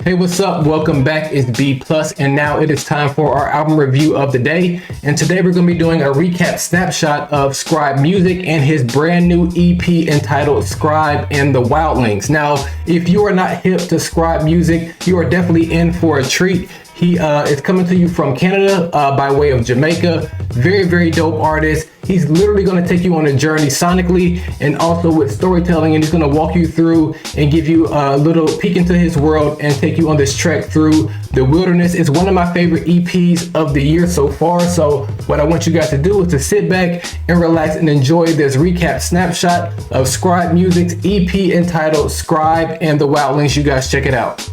Hey, what's up? Welcome back. It's B Plus, and now it is time for our album review of the day. And today we're going to be doing a recap snapshot of Scribe music and his brand new EP entitled Scribe and the Wildings. Now, if you are not hip to Scribe music, you are definitely in for a treat. He is coming to you from Canada by way of Jamaica. Very, very dope artist. He's literally going to take you on a journey sonically and also with storytelling, and he's going to walk you through and give you a little peek into his world and take you on this trek through the wilderness. It's one of my favorite EPs of the year so far. So what I want you guys to do is to sit back and relax and enjoy this recap snapshot of Scribe Music's EP entitled Scribe and the Wildlings. You guys check it out.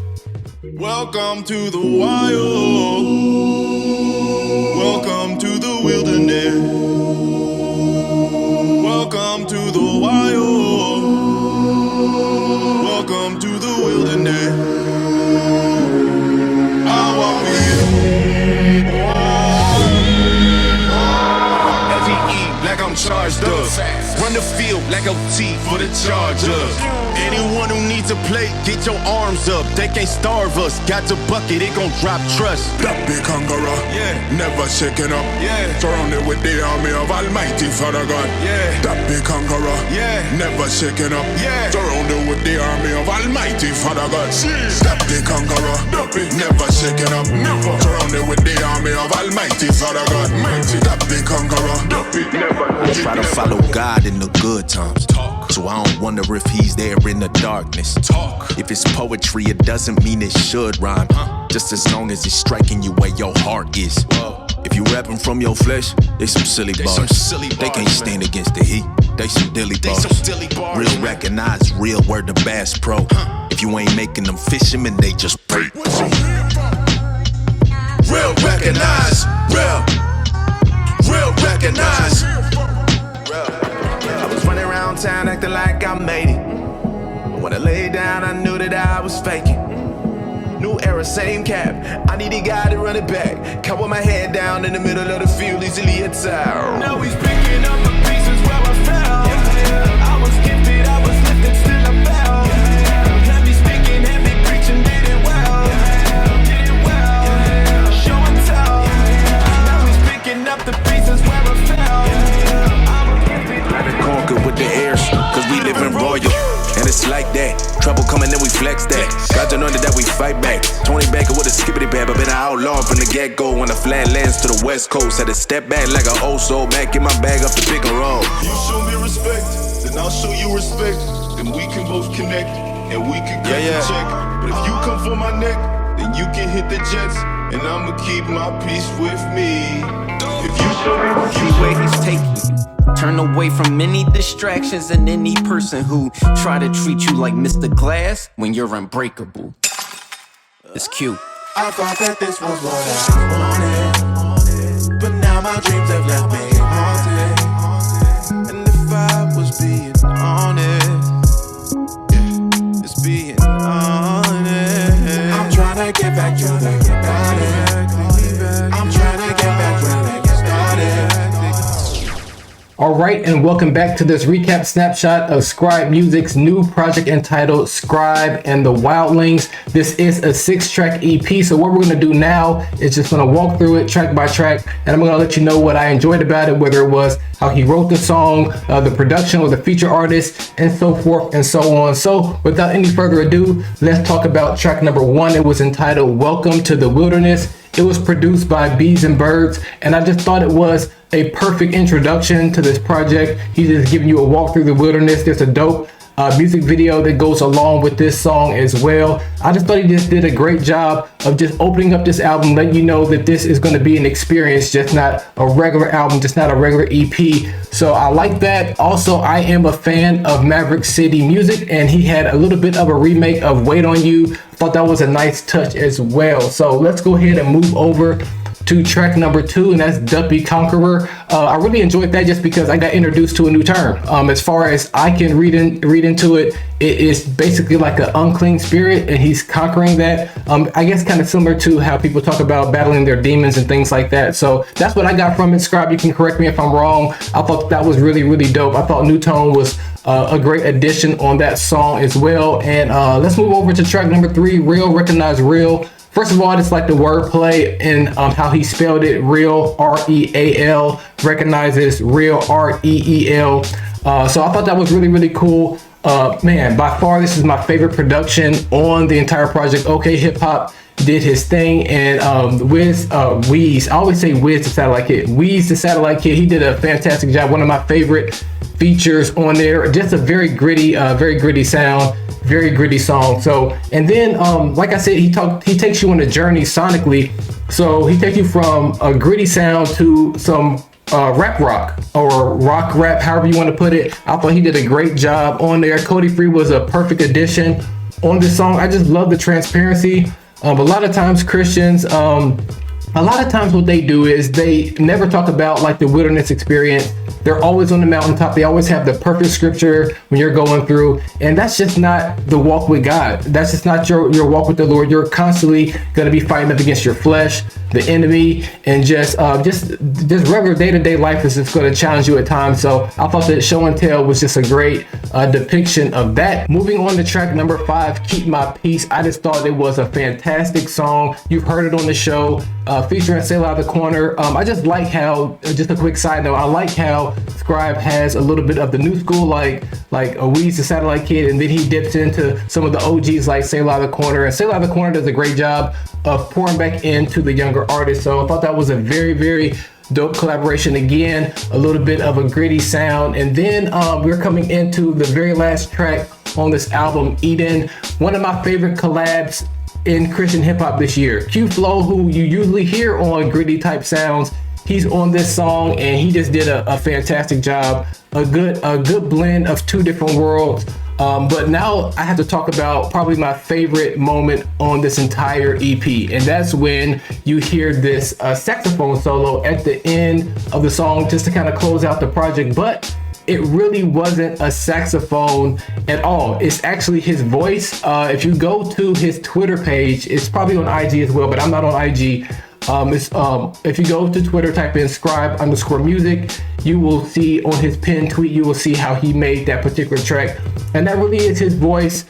Welcome to the wild. Welcome to the wilderness. Welcome to the wild. Welcome to the wilderness. I walk with you. LTE, like I'm charged up. Run the field like OT for the Chargers. Anyone who needs a plate, get your arms up. They can't starve us. Got the bucket, it gon' drop trust. That big conqueror, never shaken up. Surrounded with the army of Almighty Father God. That big conqueror, never shaken up. Surrounded with the army of Almighty Father God. That big conqueror, never shaken up. Surrounded with the army of Almighty Father God. That big conqueror, never. I try to follow God in the good times. So I don't wonder if he's there in the darkness. If it's poetry, it doesn't mean it should rhyme. Just as long as it's striking you where your heart is. If you rapping from your flesh, they some silly bars. They can't stand against the heat. They some dilly bars. Real recognize, real word to Bass Pro. If you ain't making them fishermen, they just pray. Real recognize, real recognize. I was running around town acting like I made it. But when I laid down, I knew that I was faking. New era, same cap. I need a guy to run it back. Caught with my head down in the middle of the field, easily attacked. Now he's picking up the pieces where I fell. I was gifted, I was lifted, still I fell. Heavy speaking, heavy preaching, did it well. Show and tell. Now he's picking up the pieces where I fell. Conquer with the airs, cause we live in royal. And it's like that, trouble coming and we flex that. God's anointed that we fight back. Tony Baker with a skippity bab. I've been an outlaw from the get-go. When the flat lands to the west coast, had to step back like an old soul. Back in my bag up to pick and roll. You show me respect, then I'll show you respect. Then we can both connect, and we can cut the check. But if you come for my neck, then you can hit the jets. And I'ma keep my peace with me. If you show me where he's taking you. Turn away from any distractions and any person who try to treat you like Mr. Glass when you're unbreakable. It's cute. I thought that this was what I wanted, but now my dreams have left me haunted. And if I was being honest, it's being honest. I'm trying to get back to the body. I'm trying to get back where they started. All right, and welcome back to this recap snapshot of Scribe Music's new project entitled Scribe and the Wildlings. This is a 6-track EP, so what we're going to do now is just going to walk through it track by track, and I'm going to let you know what I enjoyed about it, whether it was how he wrote the song, the production with the feature artist, and so forth and so on. So without any further ado, let's talk about track number 1. It was entitled Welcome to the Wilderness. It was produced by Bees and Birds, and I just thought it was a perfect introduction to this project. He's just giving you a walk through the wilderness. There's a dope music video that goes along with this song as well. I just thought he just did a great job of just opening up this album, letting you know that this is going to be an experience, just not a regular album, just not a regular EP. So I like that. Also, I am a fan of Maverick City music, and he had a little bit of a remake of Wait on You. Thought that was a nice touch as well. So let's go ahead and move over to track number 2, and that's Duppy Conqueror. I really enjoyed that just because I got introduced to a new term. As far as I can read into it, it is basically like an unclean spirit, and he's conquering that. I guess kind of similar to how people talk about battling their demons and things like that. So that's what I got from it. Scribe, you can correct me if I'm wrong. I thought that was really, really dope. I thought New Tone was a great addition on that song as well. And let's move over to track number 3, Real, Recognize Real. First of all, I just like the wordplay and how he spelled it. Real, R-E-A-L, recognizes real, R-E-E-L. So I thought that was really, really cool. Man, by far, this is my favorite production on the entire project. OK Hip Hop did his thing, and Weez, I always say Wiz the Satellite Kid. Weez the Satellite Kid, he did a fantastic job. One of my favorite features on there. Just a very gritty sound. Very gritty song. So, and then like I said, he takes you on a journey sonically. So he takes you from a gritty sound to some rap rock or rock rap, however you want to put it. I thought he did a great job on there. Cody Free was a perfect addition on this song. I just love the transparency. A lot of times Christians, what they do is they never talk about like the wilderness experience. They're always on the mountaintop. They always have the perfect scripture when you're going through. And that's just not the walk with God. That's just not your walk with the Lord. You're constantly going to be fighting up against your flesh, the enemy, and just regular day-to-day life is just going to challenge you at times. So I thought that Show and Tell was just a great depiction of that. Moving on to track number 5, Keep My Peace. I just thought it was a fantastic song. You've heard it on the show, featuring Sail Out of the Corner. I just like how, just a quick side note, I like how Scribe has a little bit of the new school, like a Weez the Satellite Kid, and then he dips into some of the OGs like Sail Out of the Corner. And Sail Out of the Corner does a great job of pouring back into the younger artists. So I thought that was a very, very dope collaboration. Again, a little bit of a gritty sound. And then we're coming into the very last track on this album, Eden, one of my favorite collabs in Christian hip hop this year. Q Flow, who you usually hear on gritty type sounds, he's on this song and he just did a fantastic job. A good blend of two different worlds. But now I have to talk about probably my favorite moment on this entire EP, and that's when you hear this saxophone solo at the end of the song just to kind of close out the project. But it really wasn't a saxophone at all. It's actually his voice. If you go to his Twitter page, it's probably on IG as well, but I'm not on IG. If you go to Twitter, type in Scribe_music, you will see on his pinned tweet, you will see how he made that particular track. And that really is his voice.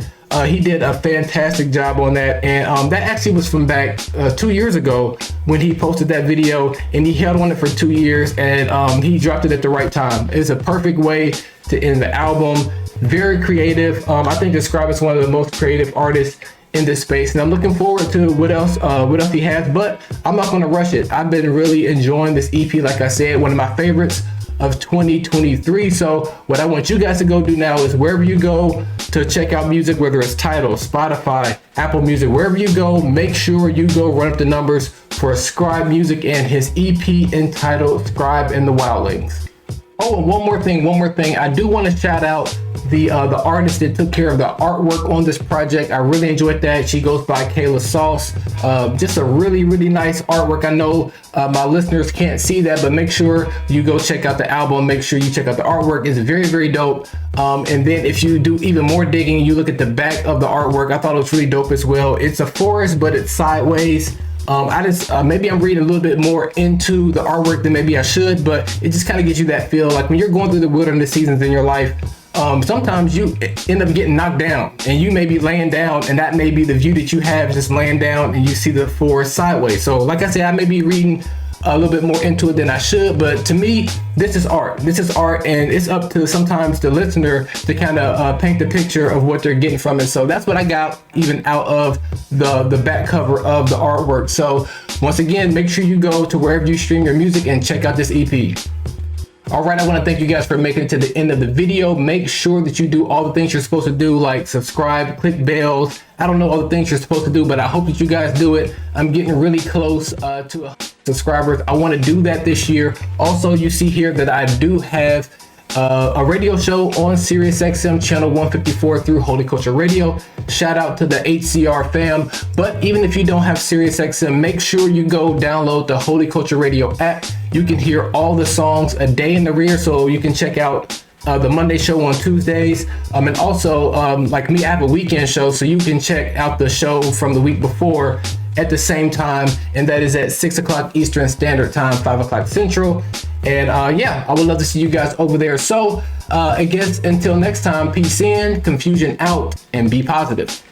He did a fantastic job on that. And that actually was from back 2 years ago when he posted that video, and he held on it for 2 years, and he dropped it at the right time. It's a perfect way to end the album. Very creative. I think that Scribe is one of the most creative artists in this space, and I'm looking forward to what else he has, but I'm not going to rush it. I've been really enjoying this EP, like I said, one of my favorites of 2023. So what I want you guys to go do now is wherever you go to check out music, whether it's Tidal, Spotify, Apple Music, wherever you go, make sure you go run up the numbers for Scribe Music and his EP entitled Scribe and the Wildings. Oh, and one more thing. I do want to shout out the artist that took care of the artwork on this project. I really enjoyed that. She goes by Kayla Sauce. Just a really, really nice artwork. I know my listeners can't see that, but make sure you go check out the album. Make sure you check out the artwork. It's very, very dope. And then if you do even more digging, you look at the back of the artwork. I thought it was really dope as well. It's a forest, but it's sideways. Maybe I'm reading a little bit more into the artwork than maybe I should, but it just kind of gives you that feel like when you're going through the wilderness seasons in your life, sometimes you end up getting knocked down and you may be laying down, and that may be the view that you have, just laying down and you see the forest sideways. So like I said, I may be reading a little bit more into it than I should, but to me, this is art, and it's up to sometimes the listener to kind of paint the picture of what they're getting from it. So that's what I got even out of the back cover of the artwork. So once again, make sure you go to wherever you stream your music and check out this EP. All right, I want to thank you guys for making it to the end of the video. Make sure that you do all the things you're supposed to do, like subscribe, click bells. I don't know all the things you're supposed to do, but I hope that you guys do it. I'm getting really close to subscribers. I want to do that this year. Also, you see here that I do have a radio show on SiriusXM channel 154 through Holy Culture Radio. Shout out to the HCR fam. But even if you don't have SiriusXM, make sure you go download the Holy Culture Radio app. You can hear all the songs a day in the rear, so you can check out the Monday show on Tuesdays. And also, like me, I have a weekend show, so you can check out the show from the week before at the same time, and that is at 6 o'clock Eastern Standard Time, 5 o'clock Central. And yeah, I would love to see you guys over there. So I guess until next time, peace in, confusion out, and be positive.